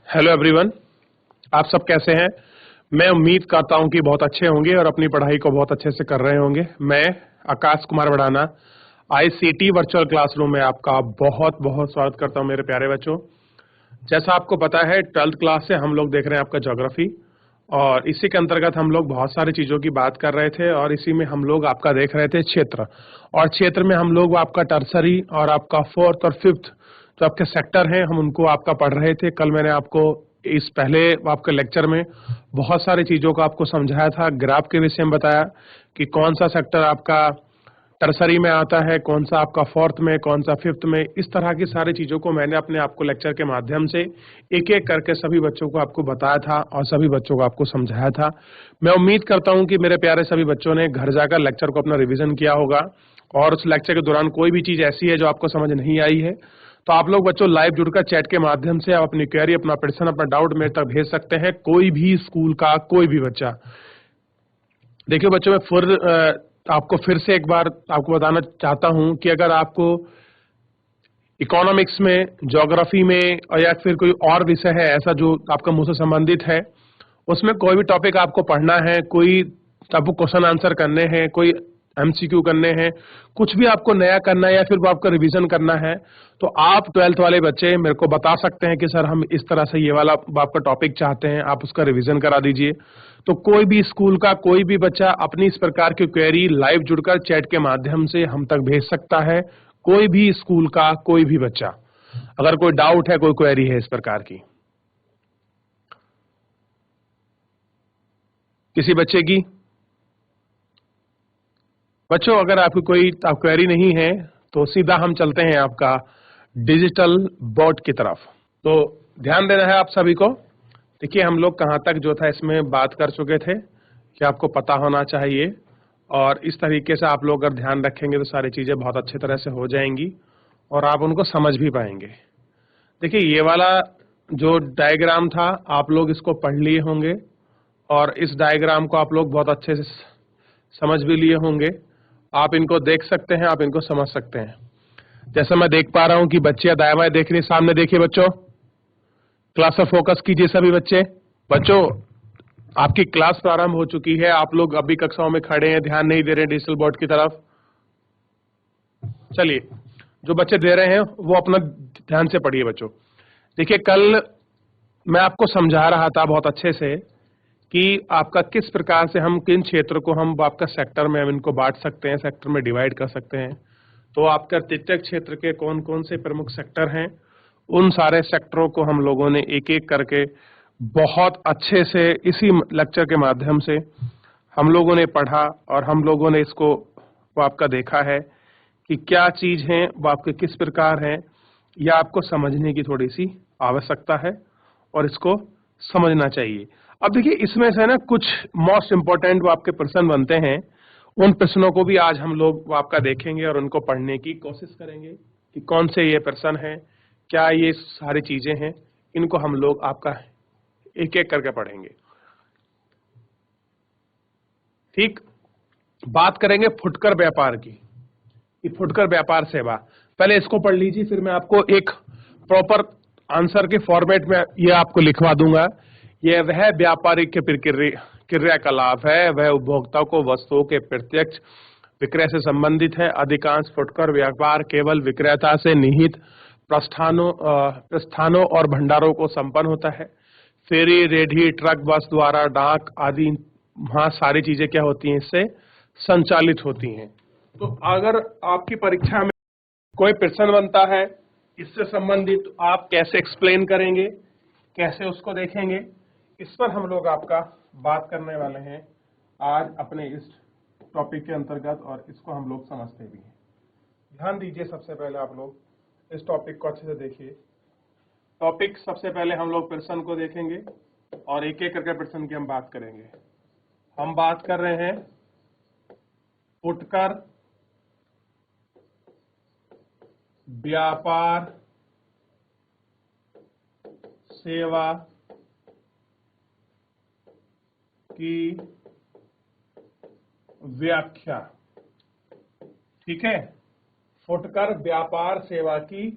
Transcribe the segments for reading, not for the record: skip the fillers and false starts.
Hello everyone, आप सब कैसे हैं। मैं उम्मीद करता हूं कि बहुत अच्छे होंगे और अपनी पढ़ाई को बहुत अच्छे से कर रहे होंगे। मैं आकाश कुमार बढ़ाना आईसीटी वर्चुअल क्लासरूम में आपका बहुत बहुत स्वागत करता हूं मेरे प्यारे बच्चों। जैसा आपको पता है 12th क्लास से हम लोग देख रहे हैं आपका ज्योग्राफी, और इसी के अंतर्गत हम लोग बहुत सारी चीजों की बात कर रहे थे और इसी में हम लोग आपका देख रहे थे क्षेत्र, और क्षेत्र में हम लोग आपका टर्सरी और आपका फोर्थ और फिफ्थ जो आपके सेक्टर हैं हम उनको आपका पढ़ रहे थे। कल मैंने आपको इस पहले आपके लेक्चर में बहुत सारी चीजों को आपको समझाया था, ग्राफ के विषय में बताया कि कौन सा सेक्टर आपका टर्सरी में आता है, कौन सा आपका फोर्थ में, कौन सा फिफ्थ में। इस तरह की सारी चीजों को मैंने अपने आपको लेक्चर के माध्यम से एक एक करके सभी बच्चों को आपको बताया था और सभी बच्चों को आपको समझाया था। मैं उम्मीद करता हूं कि मेरे प्यारे सभी बच्चों ने घर जाकर लेक्चर को अपना रिविजन किया होगा, और उस लेक्चर के दौरान कोई भी चीज ऐसी है जो आपको समझ नहीं आई है तो आप लोग बच्चों लाइव जुड़कर चैट के माध्यम से आप अपनी क्वेरी, अपना प्रश्न, अपना डाउट मेरे तक भेज सकते हैं। कोई भी स्कूल का कोई भी बच्चा। देखिए बच्चों, मैं आपको फिर से एक बार आपको बताना चाहता हूं कि अगर आपको इकोनॉमिक्स में, ज्योग्राफी में और या फिर कोई और विषय है ऐसा जो आपका मुझसे संबंधित है, उसमें कोई भी टॉपिक आपको पढ़ना है, कोई आपको क्वेश्चन आंसर करने हैं, कोई एमसीक्यू करने हैं, कुछ भी आपको नया करना है या फिर आपका रिवीजन करना है, तो आप 12th वाले बच्चे मेरे को बता सकते हैं कि सर हम इस तरह से ये वाला आपका टॉपिक चाहते हैं, आप उसका रिवीजन करा दीजिए। तो कोई भी स्कूल का कोई भी बच्चा अपनी इस प्रकार की क्वेरी लाइव जुड़कर चैट के माध्यम से हम तक भेज सकता है। कोई भी स्कूल का कोई भी बच्चा, अगर कोई डाउट है, कोई क्वेरी है इस प्रकार की, किसी बच्चे की। बच्चों अगर आपकी कोई क्वेरी नहीं है तो सीधा हम चलते हैं आपका डिजिटल बोर्ड की तरफ। तो ध्यान देना है आप सभी को। देखिए हम लोग कहां तक जो था इसमें बात कर चुके थे कि आपको पता होना चाहिए, और इस तरीके से आप लोग अगर ध्यान रखेंगे तो सारी चीजें बहुत अच्छी तरह से हो जाएंगी और आप उनको समझ भी पाएंगे। देखिए ये वाला जो डायग्राम था आप लोग इसको पढ़ लिए होंगे, और इस डायग्राम को आप लोग बहुत अच्छे से समझ भी लिए होंगे। आप इनको देख सकते हैं, आप इनको समझ सकते हैं। जैसा मैं देख पा रहा हूं कि बच्चे दाएं बाएं देख रही, सामने देखिए बच्चों, क्लास पर फोकस कीजिए सभी बच्चे। बच्चों आपकी क्लास प्रारंभ हो चुकी है, आप लोग अभी कक्षाओं में खड़े हैं, ध्यान नहीं दे रहे हैं डिजिटल बोर्ड की तरफ। चलिए, जो बच्चे दे रहे हैं वो अपना ध्यान से पढ़िए बच्चों। देखिए कल मैं आपको समझा रहा था बहुत अच्छे से कि आपका किस प्रकार से हम किन क्षेत्र को हम आपका सेक्टर में हम इनको बांट सकते हैं, सेक्टर में डिवाइड कर सकते हैं। तो आपका तृतीयक क्षेत्र के कौन कौन से प्रमुख सेक्टर हैं, उन सारे सेक्टरों को हम लोगों ने एक एक करके बहुत अच्छे से इसी लेक्चर के माध्यम से हम लोगों ने पढ़ा, और हम लोगों ने इसको वो आपका देखा है कि क्या चीज है, वो आपके किस प्रकार है, या आपको समझने की थोड़ी सी आवश्यकता है और इसको समझना चाहिए। अब देखिए इसमें से ना कुछ मोस्ट इंपोर्टेंट वो आपके प्रश्न बनते हैं, उन प्रश्नों को भी आज हम लोग वो आपका देखेंगे और उनको पढ़ने की कोशिश करेंगे कि कौन से ये प्रश्न हैं, क्या ये सारी चीजें हैं, इनको हम लोग आपका एक एक करके पढ़ेंगे। ठीक, बात करेंगे फुटकर व्यापार की, कि फुटकर व्यापार सेवा। पहले इसको पढ़ लीजिए, फिर मैं आपको एक प्रॉपर आंसर के फॉर्मेट में ये आपको लिखवा दूंगा। यह वह व्यापारिक क्रियाकलाप है, वह उपभोक्ताओं को वस्तुओं के प्रत्यक्ष विक्रय से संबंधित है। अधिकांश फुटकर व्यापार केवल विक्रेता से निहित प्रस्थानों और भंडारों को संपन्न होता है। फेरी, रेढ़ी, ट्रक, बस द्वारा, डाक आदि वहां सारी चीजें क्या होती हैं, इससे संचालित होती हैं। तो अगर आपकी परीक्षा में कोई प्रश्न बनता है इससे संबंधित, तो आप कैसे एक्सप्लेन करेंगे, कैसे उसको देखेंगे, इस पर हम लोग आपका बात करने वाले हैं आज अपने इस टॉपिक के अंतर्गत, और इसको हम लोग समझते भी हैं। ध्यान दीजिए, सबसे पहले आप लोग इस टॉपिक को अच्छे से देखिए। टॉपिक सबसे पहले हम लोग प्रश्न को देखेंगे और एक एक करके प्रश्न की हम बात करेंगे। हम बात कर रहे हैं फुटकर व्यापार सेवा की व्याख्या। ठीक है, फुटकर व्यापार सेवा की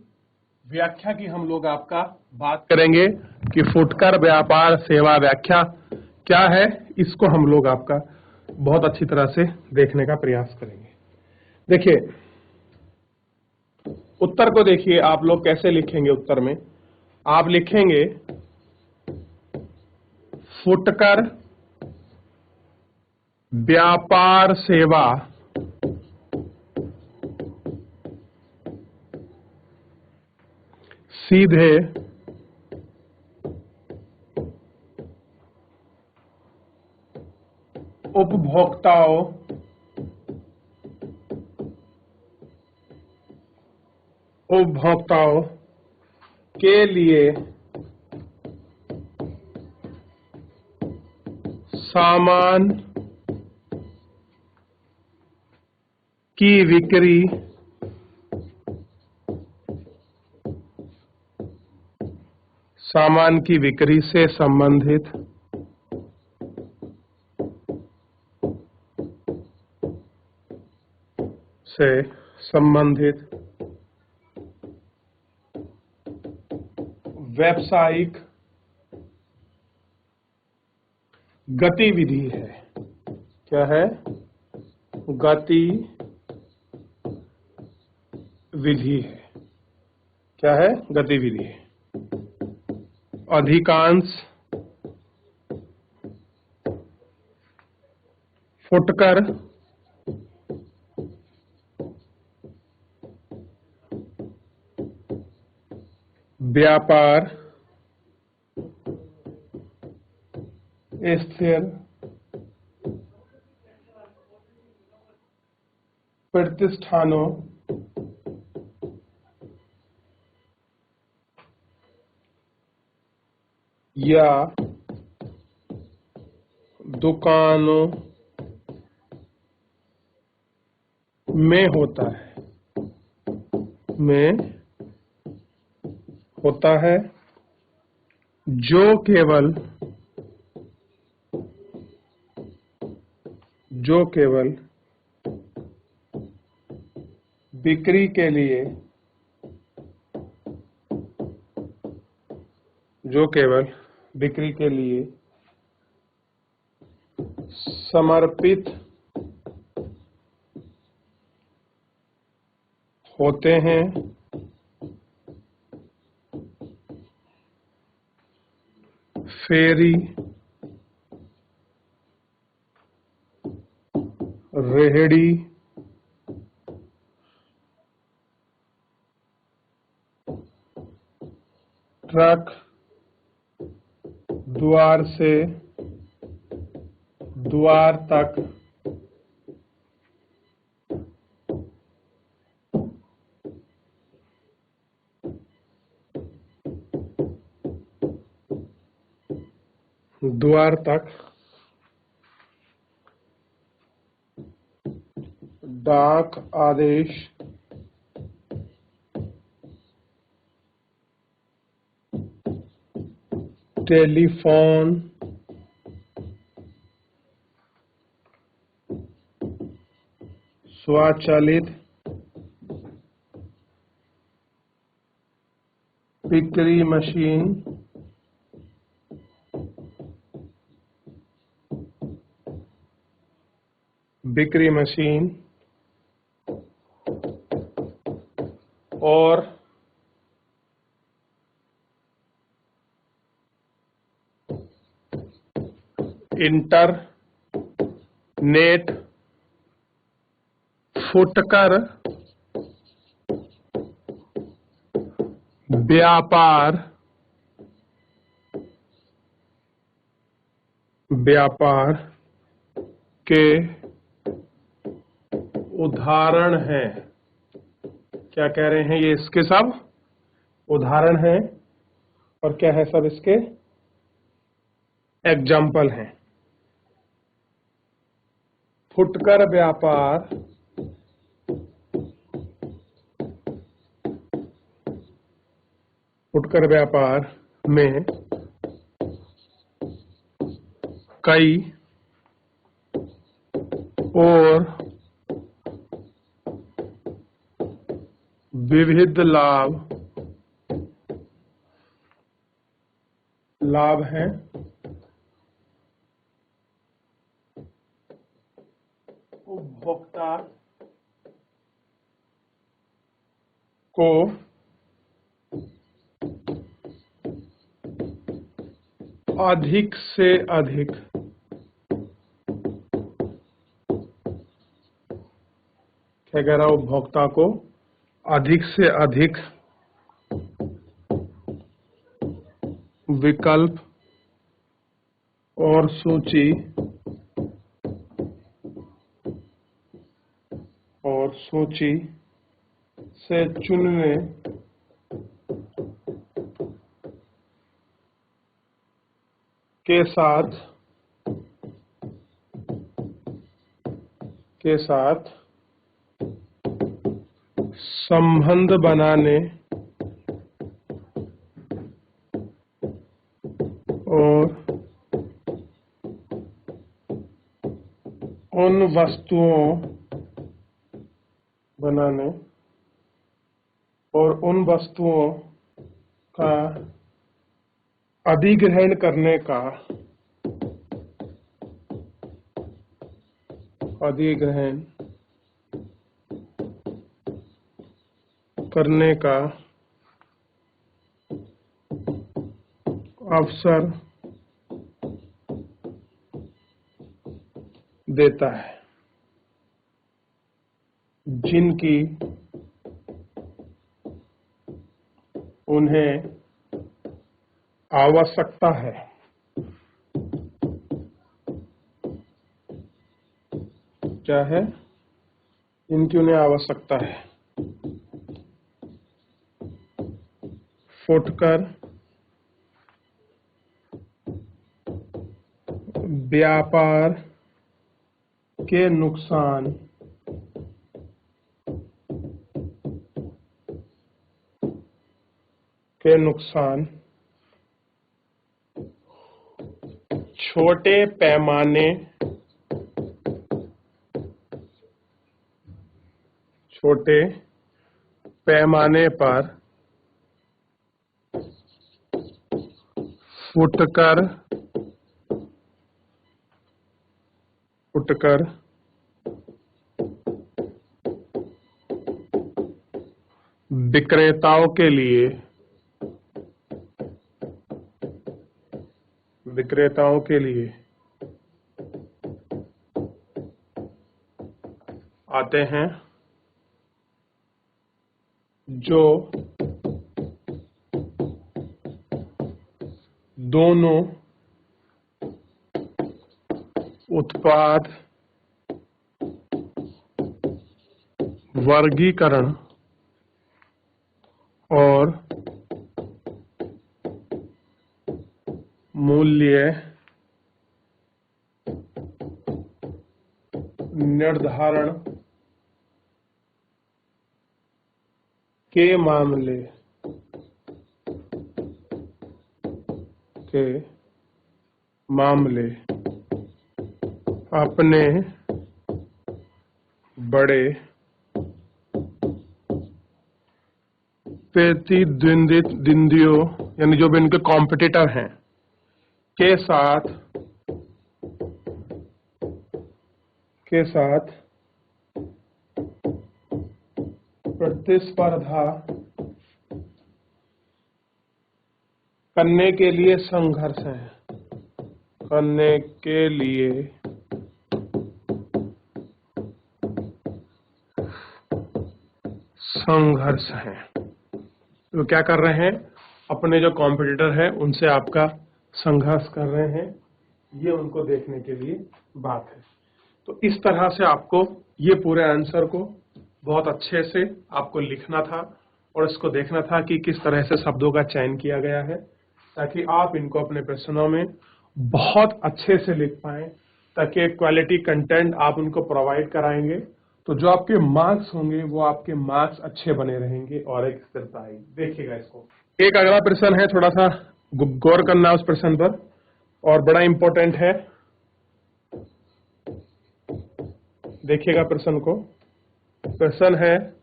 व्याख्या की हम लोग आपका बात करेंगे कि फुटकर व्यापार सेवा व्याख्या क्या है। इसको हम लोग आपका बहुत अच्छी तरह से देखने का प्रयास करेंगे। देखिए, उत्तर को देखिए, आप लोग कैसे लिखेंगे। उत्तर में आप लिखेंगे फुटकर व्यापार सेवा सीधे उपभोक्ताओं के लिए सामान की बिक्री से संबंधित व्यावसायिक गतिविधि है। क्या है? गतिविधि है। क्या है? गतिविधि है। अधिकांश फुटकर व्यापार स्थिर प्रतिष्ठानों या दुकानों में होता है जो केवल बिक्री के लिए समर्पित होते हैं। फेरी, रेहड़ी, ट्रक द्वार से द्वार तक डाक आदेश टेलीफोन स्वचालित बिक्री मशीन और इंटरनेट फुटकर व्यापार के उदाहरण हैं। क्या कह रहे हैं? ये इसके सब उदाहरण हैं। और क्या है? सब इसके एग्जाम्पल हैं। फुटकर व्यापार में कई और विविध लाभ लाभ हैं उपभोक्ता को अधिक से अधिक क्या कह रहा है, उपभोक्ता को अधिक से अधिक विकल्प और सूची से चुनने के साथ संबंध बनाने और उन वस्तुओं का अधिग्रहण करने का अवसर देता है, जिनकी उन्हें आवश्यकता है। क्या है? इनकी उन्हें आवश्यकता है। फुटकर व्यापार के नुकसान छोटे पैमाने पर फुटकर विक्रेताओं के लिए आते हैं, जो दोनों उत्पाद वर्गीकरण और मूल्य निर्धारण के मामले अपने बड़े प्रतिद्वंदियों यानी जो भी इनके कॉम्पिटिटर हैं के साथ प्रतिस्पर्धा करने के लिए संघर्ष है। तो क्या कर रहे हैं? अपने जो कॉम्पिटिटर है उनसे आपका संघर्ष कर रहे हैं, ये उनको देखने के लिए बात है। तो इस तरह से आपको ये पूरे आंसर को बहुत अच्छे से आपको लिखना था और इसको देखना था कि किस तरह से शब्दों का चयन किया गया है, ताकि आप इनको अपने प्रश्नों में बहुत अच्छे से लिख पाएं, ताकि क्वालिटी कंटेंट आप उनको प्रोवाइड कराएंगे तो जो आपके मार्क्स होंगे वो आपके मार्क्स अच्छे बने रहेंगे और एक स्थिरता आएगी। देखिएगा इसको। एक अगला प्रश्न है, थोड़ा सा गौर करना उस प्रश्न पर और बड़ा इंपॉर्टेंट है। देखिएगा प्रश्न को। प्रश्न है,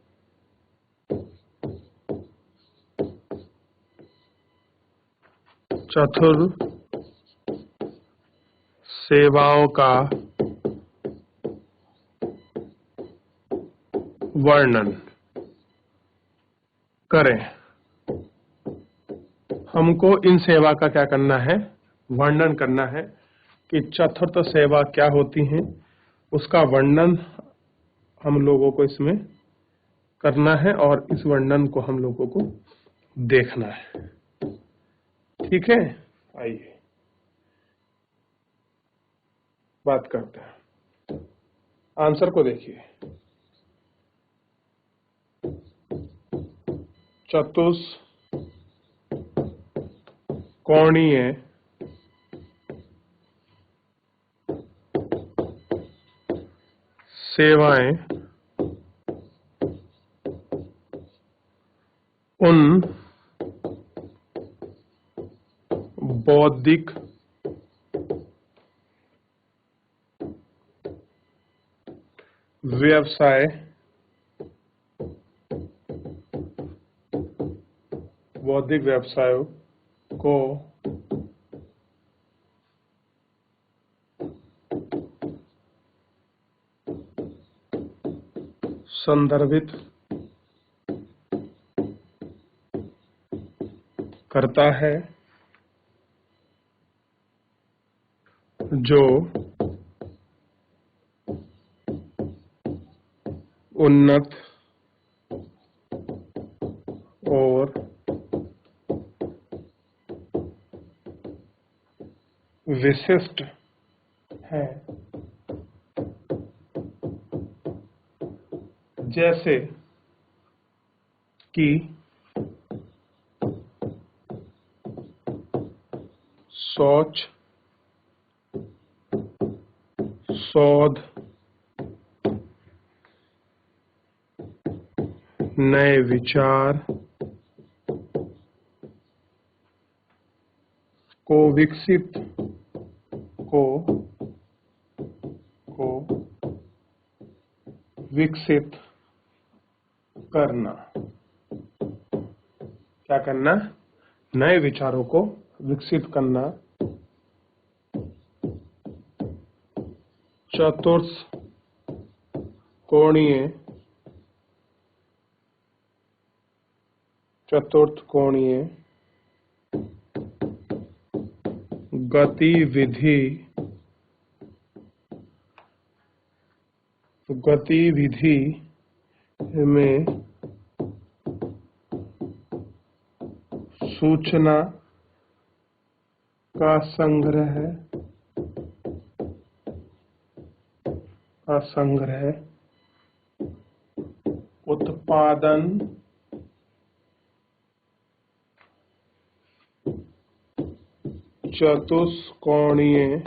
चतुर सेवाओं का वर्णन करें। हमको इन सेवा का क्या करना है, वर्णन करना है कि चतुर्थ सेवा क्या होती हैं, उसका वर्णन हम लोगों को इसमें करना है और इस वर्णन को हम लोगों को देखना है। ठीक है, आइए बात करते हैं। आंसर को देखिए। चतुष्कोणीय सेवाएं उन बौद्धिक व्यवसाय व्यवसायों को संदर्भित करता है, जो उन्नत और विशिष्ट है, जैसे कि सोच, शोध, नए विचार को विकसित को विकसित करना। क्या करना? नए विचारों को विकसित करना। चतुर्थकोणीय गतिविधि में सूचना का संग्रह, उत्पादन, चतुष्कोणीय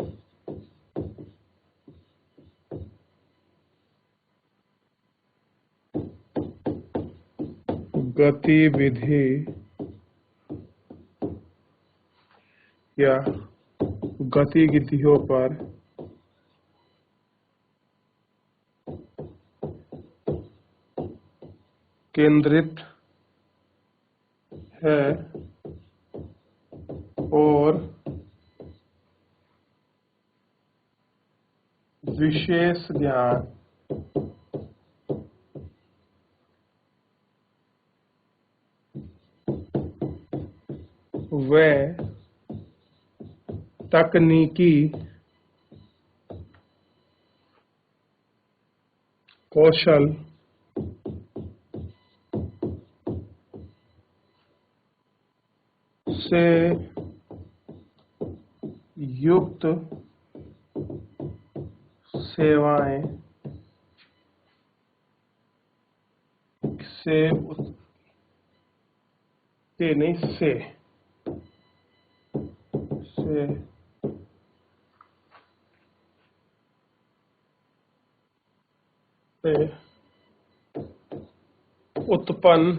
गतिविधि या गतिविधियों पर केंद्रित है और विशेष ध्यान व तकनीकी कौशल से युक्त सेवाएं से उत्पन्न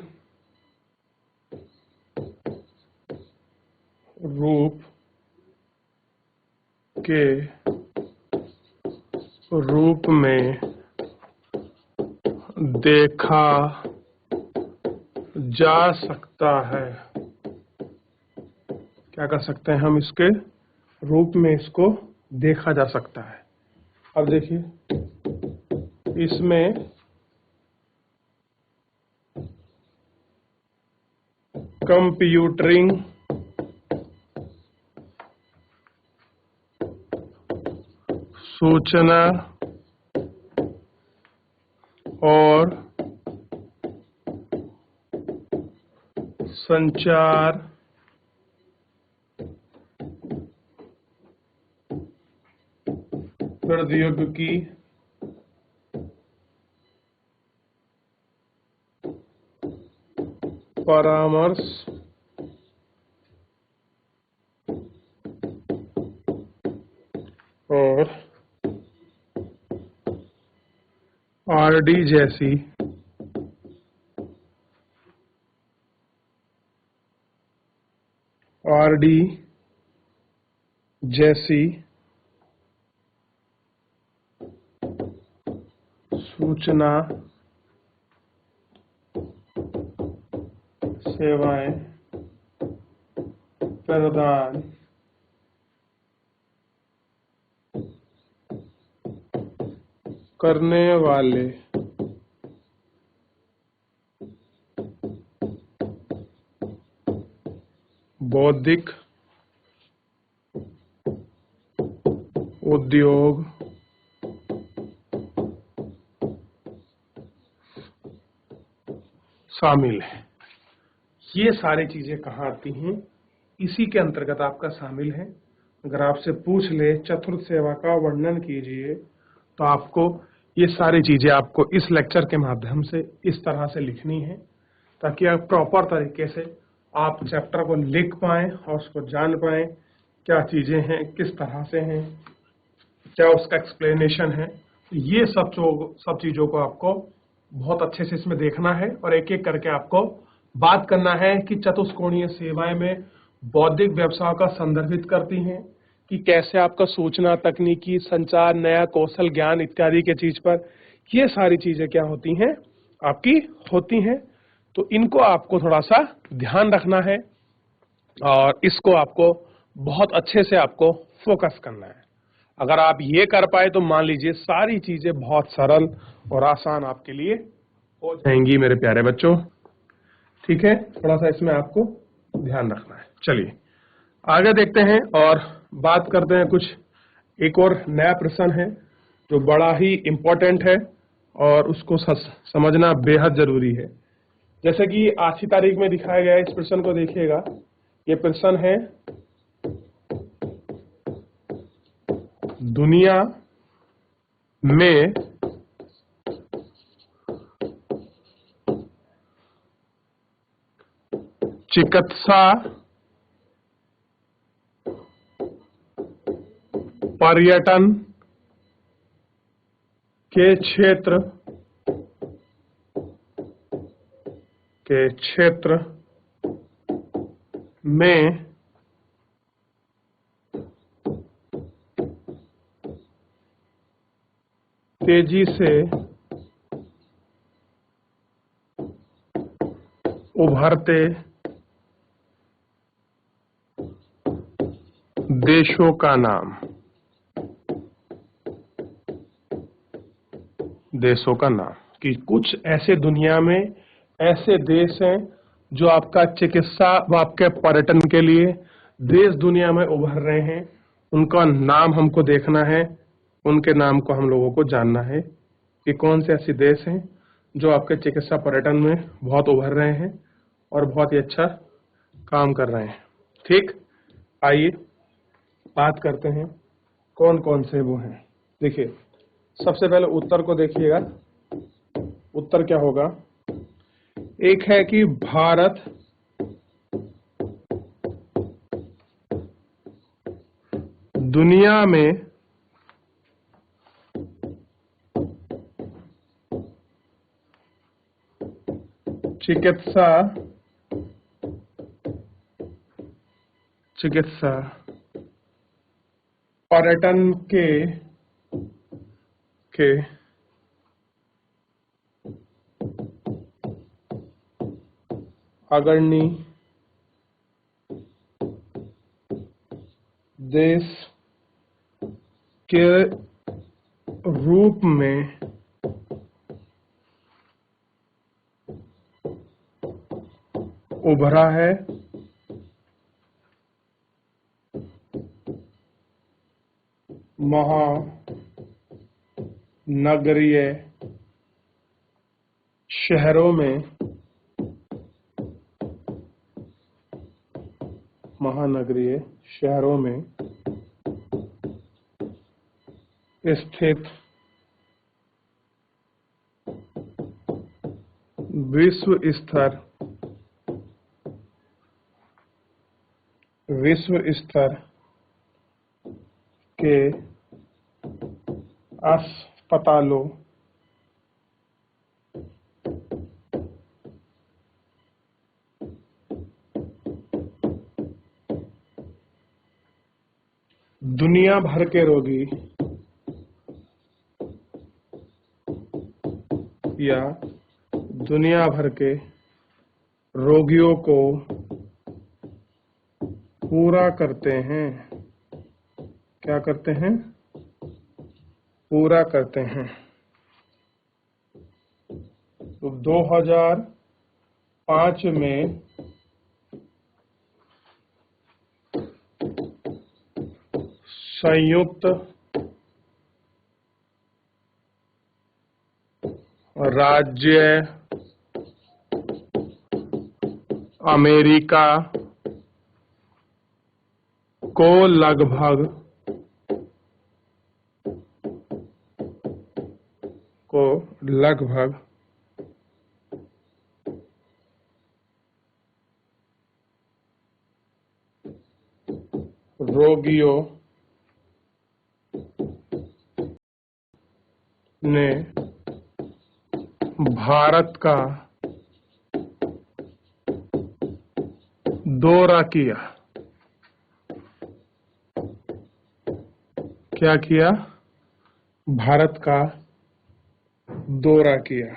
रूप के रूप में देखा जा सकता है। क्या कर सकते हैं हम, इसके रूप में इसको देखा जा सकता है। अब देखिए इसमें कंप्यूटरिंग सूचना और संचार प्रौद्योगिकी परामर्श और आरडी जैसी सूचना सेवाएं प्रदान करने वाले बौद्धिक उद्योग शामिल है। ये सारी चीजें कहाँ आती हैं, इसी के अंतर्गत आपका शामिल है। अगर आपसे पूछ ले चतुर्थ सेवा का वर्णन कीजिए, तो आपको ये सारी चीजें आपको इस लेक्चर के माध्यम से इस तरह से लिखनी है, ताकि आप प्रॉपर तरीके से आप चैप्टर को लिख पाएं और उसको जान पाएं क्या चीजें हैं, किस तरह से हैं, क्या उसका एक्सप्लेनेशन है। ये सब चीजों को आपको बहुत अच्छे से इसमें देखना है और एक एक करके आपको बात करना है कि चतुष्कोणीय सेवाएं में बौद्धिक व्यवसायों का संदर्भित करती हैं, कि कैसे आपका सूचना तकनीकी संचार नया कौशल ज्ञान इत्यादि के चीज पर ये सारी चीजें क्या होती हैं, आपकी होती हैं। तो इनको आपको थोड़ा सा ध्यान रखना है और इसको आपको बहुत अच्छे से आपको फोकस करना है। अगर आप ये कर पाए तो मान लीजिए सारी चीजें बहुत सरल और आसान आपके लिए हो जाएंगी मेरे प्यारे बच्चों। ठीक है, थोड़ा सा इसमें आपको ध्यान रखना है। चलिए आगे देखते हैं और बात करते हैं। कुछ एक और नया प्रश्न है जो बड़ा ही इम्पोर्टेंट है और उसको समझना बेहद जरूरी है। जैसे कि आज की तारीख में दिखाया गया है, इस प्रश्न को देखिएगा। ये प्रश्न है, दुनिया में चिकित्सा पर्यटन के क्षेत्र में तेजी से उभरते देशों का नाम। देशों का नाम कि कुछ ऐसे दुनिया में ऐसे देश हैं जो आपका चिकित्सा व आपके पर्यटन के लिए देश दुनिया में उभर रहे हैं। उनका नाम हमको देखना है, उनके नाम को हम लोगों को जानना है कि कौन से ऐसे देश हैं जो आपके चिकित्सा पर्यटन में बहुत उभर रहे हैं और बहुत ही अच्छा काम कर रहे हैं। ठीक, आइए बात करते हैं कौन कौन से वो हैं। देखिए सबसे पहले उत्तर को देखिएगा। उत्तर क्या होगा? एक है कि भारत दुनिया में चिकित्सा पर्यटन के अग्रणी देश के रूप में उभरा है, महानगरीय शहरों में स्थित विश्व स्तर के अस्पतालों दुनिया भर के रोगी या दुनिया भर के रोगियों को पूरा करते हैं। क्या करते हैं? पूरा करते हैं। तो 2005 में संयुक्त राज्य अमेरिका को लगभग रोगियों ने भारत का दौरा किया। क्या किया? भारत का दौरा किया।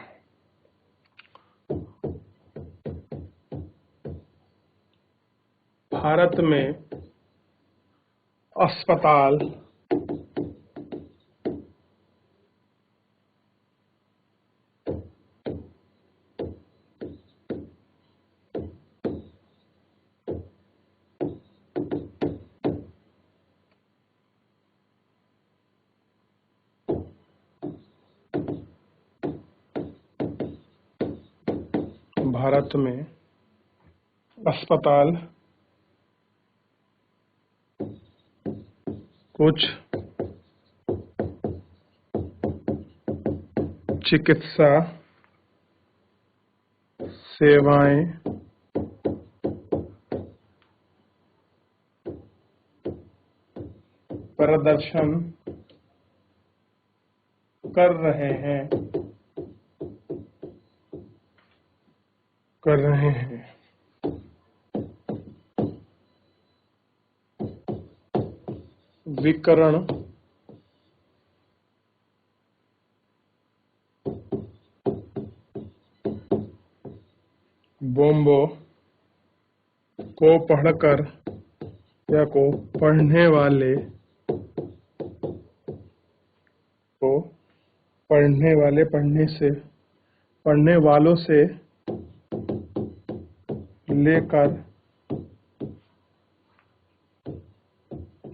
भारत में अस्पताल कुछ चिकित्सा सेवाएं प्रदर्शन कर रहे हैं। विकिरण बॉम्बों को पढ़कर या को पढ़ने वालों से लेकर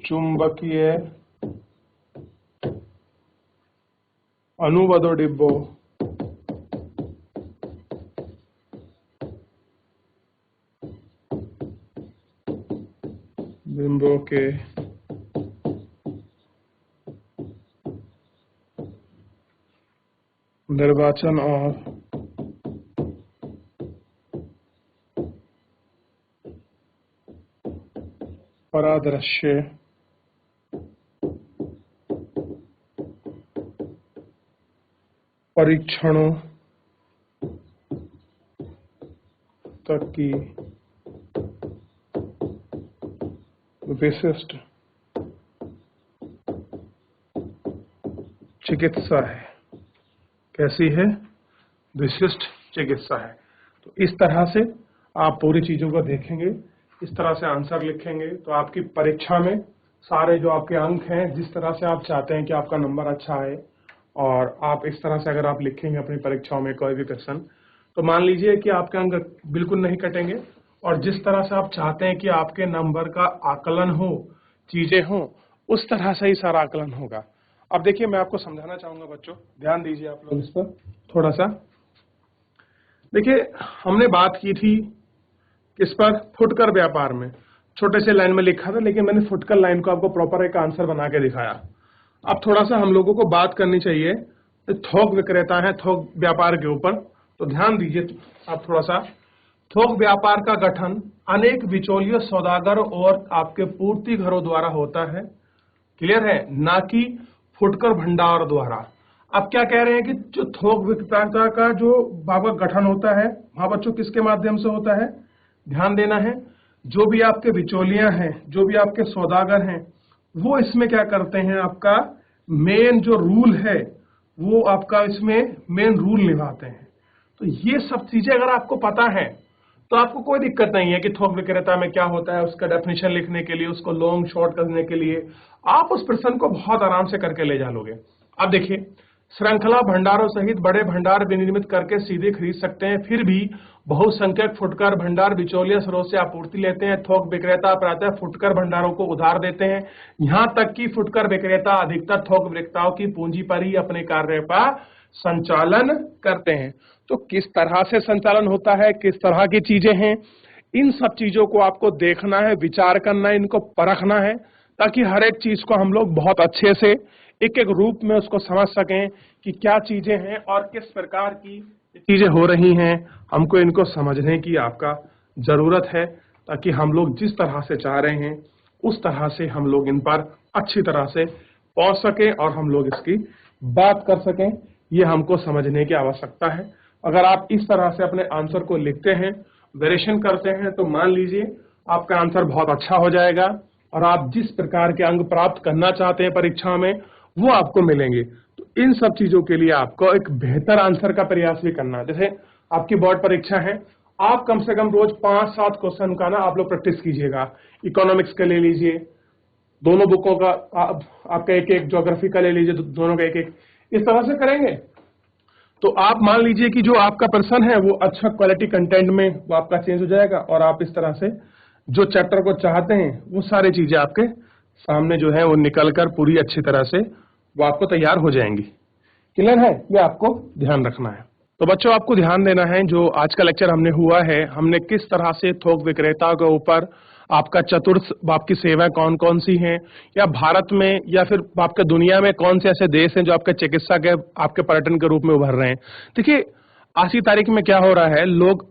चुंबकीय अनुवादों डिब्बों बिंबों के निर्वाचन और परादृश्य परीक्षणों तक की विशिष्ट चिकित्सा है। कैसी है? विशिष्ट चिकित्सा है। तो इस तरह से आप पूरी चीजों को देखेंगे, इस तरह से आंसर लिखेंगे तो आपकी परीक्षा में सारे जो आपके अंक हैं, जिस तरह से आप चाहते हैं कि आपका नंबर अच्छा आए, और आप इस तरह से अगर आप लिखेंगे अपनी परीक्षाओं में कोई भी क्वेश्चन, तो मान लीजिए कि आपके अंक बिल्कुल नहीं कटेंगे, और जिस तरह से आप चाहते हैं कि आपके नंबर का आकलन हो, चीजें हों, उस तरह से ही सारा आकलन होगा। अब देखिए, मैं आपको समझाना चाहूंगा बच्चों, ध्यान दीजिए आप लोग इस पर थोड़ा सा। देखिए, हमने बात की थी किस पर, फुटकर व्यापार में। छोटे से लाइन में लिखा था, लेकिन मैंने फुटकर लाइन को आपको प्रॉपर एक आंसर बना के दिखाया। अब थोड़ा सा हम लोगों को बात करनी चाहिए थोक विक्रेता है, थोक व्यापार के ऊपर। तो ध्यान दीजिए आप थोड़ा सा। थोक व्यापार का गठन अनेक बिचौलियों, सौदागर और आपके पूर्ति घरों द्वारा होता है, क्लियर है, ना कि फुटकर भंडार द्वारा। अब क्या कह रहे हैं कि जो थोक विक्रेता का जो बाबा गठन होता है, वहां बच्चों किसके माध्यम से होता है, ध्यान देना है। जो भी आपके बिचौलियां हैं, जो भी आपके सौदागर हैं, वो इसमें क्या करते हैं, आपका मेन जो रूल है वो आपका इसमें मेन रूल निभाते हैं। तो ये सब चीजें अगर आपको पता है तो आपको कोई दिक्कत नहीं है कि थोक विक्रेता में क्या होता है, उसका डेफिनेशन लिखने के लिए, उसको लॉन्ग शॉर्ट करने के लिए आप उस प्रश्न को बहुत आराम से करके ले जा लोगे। अब देखिए, श्रृंखला भंडारों सहित बड़े भंडार विनिर्मित करके सीधे खरीद सकते हैं, फिर भी बहुसंख्यक फुटकर भंडार बिचौलिया स्रोत से आपूर्ति लेते हैं। थोक विक्रेता प्रायः फुटकर भंडारों को उधार देते हैं, यहां तक कि फुटकर विक्रेता अधिकतर थोक विक्रेताओं की पूंजी पर ही अपने कार्य का संचालन करते हैं। तो किस तरह से संचालन होता है, किस तरह की चीजें हैं, इन सब चीजों को आपको देखना है, विचार करना है, इनको परखना है, ताकि हर एक चीज को हम लोग बहुत अच्छे से एक एक रूप में उसको समझ सकें कि क्या चीजें हैं और किस प्रकार की चीजें हो रही हैं। हमको इनको समझने की आपका जरूरत है, ताकि हम लोग जिस तरह से चाह रहे हैं उस तरह से हम लोग इन पर अच्छी तरह से पहुंच सकें और हम लोग इसकी बात कर सकें। ये हमको समझने की आवश्यकता है। अगर आप इस तरह से अपने आंसर को लिखते हैं, वेरिएशन करते हैं, तो मान लीजिए आपका आंसर बहुत अच्छा हो जाएगा और आप जिस प्रकार के अंक प्राप्त करना चाहते हैं परीक्षा में वो आपको मिलेंगे। तो इन सब चीजों के लिए आपको एक बेहतर आंसर का प्रयास भी करना है। जैसे आपकी बोर्ड परीक्षा है, आप कम से कम रोज 5-7 क्वेश्चन का ना आप लोग प्रैक्टिस कीजिएगा। इकोनॉमिक्स का ले लीजिए, दोनों बुकों का आपका एक, ज्योग्राफी का ले लीजिए, दोनों का एक, इस तरह से करेंगे तो आप मान लीजिए कि जो आपका प्रश्न है वो अच्छा क्वालिटी कंटेंट में वो आपका चेंज हो जाएगा, और आप इस तरह से जो चैप्टर को चाहते हैं वो सारी चीजें आपके सामने जो है वो निकल कर पूरी अच्छी तरह से वो आपको तैयार हो जाएंगी। क्लियर है? ये आपको ध्यान रखना है। तो बच्चों, आपको ध्यान देना है, जो आज का लेक्चर हमने हुआ है, हमने किस तरह से थोक विक्रेता के ऊपर आपका चतुर्थ आपकी सेवाएं कौन कौन सी हैं, या भारत में या फिर आपके दुनिया में कौन से ऐसे देश हैं जो आपके चिकित्सा के आपके पर्यटन के रूप में उभर रहे हैं। देखिए, आज की तारीख में क्या हो रहा है, लोग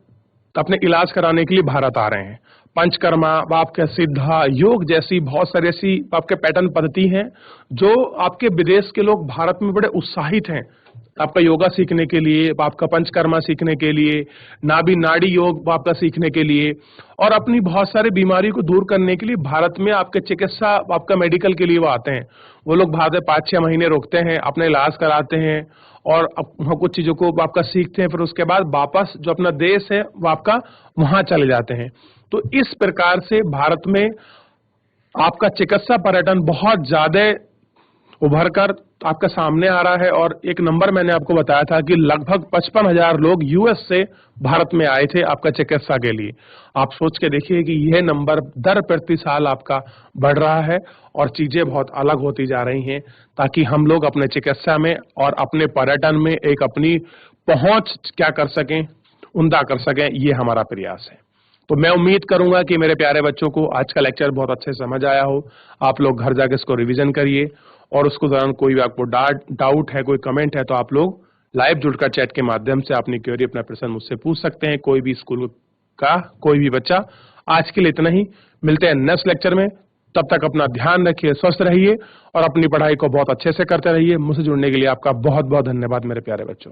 अपने इलाज कराने के लिए भारत आ रहे हैं। पंचकर्मा, आपके सिद्धा, योग जैसी बहुत सारी ऐसी आपके पैटर्न पद्धति हैं जो आपके विदेश के लोग भारत में बड़े उत्साहित हैं आपका योगा सीखने के लिए, आपका पंचकर्मा सीखने के लिए, नाभि नाड़ी योग आपका सीखने के लिए, और अपनी बहुत सारी बीमारी को दूर करने के लिए भारत में आपके चिकित्सा आपका मेडिकल के लिए वो आते हैं। वो लोग भारत में 5-6 महीने रुकते हैं, अपने इलाज कराते हैं और कुछ चीजों को आपका सीखते हैं, फिर उसके बाद वापस जो अपना देश है वो आपका वहां चले जाते हैं। तो इस प्रकार से भारत में आपका चिकित्सा पर्यटन बहुत ज्यादा उभर कर आपके सामने आ रहा है। और एक नंबर मैंने आपको बताया था कि लगभग 55,000 लोग यूएस से भारत में आए थे आपका चिकित्सा के लिए। आप सोच के देखिए कि यह नंबर दर प्रति साल आपका बढ़ रहा है और चीजें बहुत अलग होती जा रही हैं, ताकि हम लोग अपने चिकित्सा में और अपने पर्यटन में एक अपनी पहुंच क्या कर सकें, उम्दा कर सकें, ये हमारा प्रयास है। तो मैं उम्मीद करूंगा कि मेरे प्यारे बच्चों को आज का लेक्चर बहुत अच्छे से समझ आया हो। आप लोग घर जाके इसको रिवीजन करिए, और उसको दौरान कोई भी आपको डाउट है, कोई कमेंट है, तो आप लोग लाइव जुड़कर चैट के माध्यम से अपनी क्वेरी, अपना प्रश्न मुझसे पूछ सकते हैं, कोई भी स्कूल का कोई भी बच्चा। आज के लिए इतना ही, मिलते हैं नेक्स्ट लेक्चर में। तब तक अपना ध्यान रखिए, स्वस्थ रहिए और अपनी पढ़ाई को बहुत अच्छे से करते रहिए। मुझसे जुड़ने के लिए आपका बहुत बहुत धन्यवाद मेरे प्यारे बच्चों।